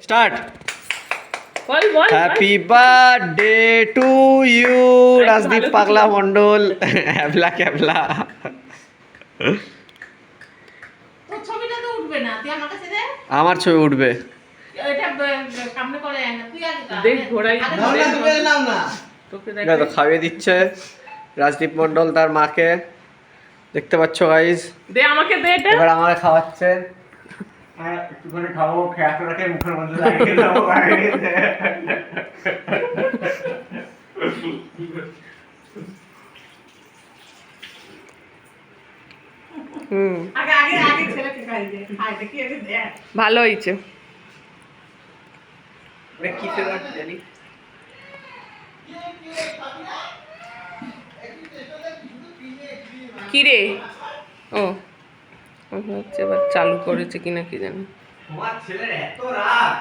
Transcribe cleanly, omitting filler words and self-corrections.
Start. বল বল happy birthday to you Rajdeep ভালো পাগলা কিছু। মন্ডল হ্যাবলা ক্যাবলা। তোর ছবিটা তো উঠবে না, তুই আমার কাছে দে। আমার ছবি উঠবে। এটা সামনে করে আয় না, তুই আগে দা। দেখ ঘোড়াই আগে নাও না, তুমি নাও না। তোকে ঠিক আছে, দেখ খাইয়ে দিচ্ছে রাজদীপ মন্ডল তার মাকে, দেখতে পাচ্ছ গাইজ। দে আমাকে দে এটা এবার আমাকে খাওয়াচ্ছে। একটু করে খাবো, খেয়ে রাখে মুখের মধ্যে লাগিয়ে দেবো। হুম আগে আগে আগে ছেলেকে খাইয়ে দে। খাইয়ে দেখি আগে দে। ভালো হয়েছে। কিসের জানি কি রে? ও মনে হচ্ছে এবার চালু করেছে কিনা কি জানি। তোমার ছেলের এত রাগ।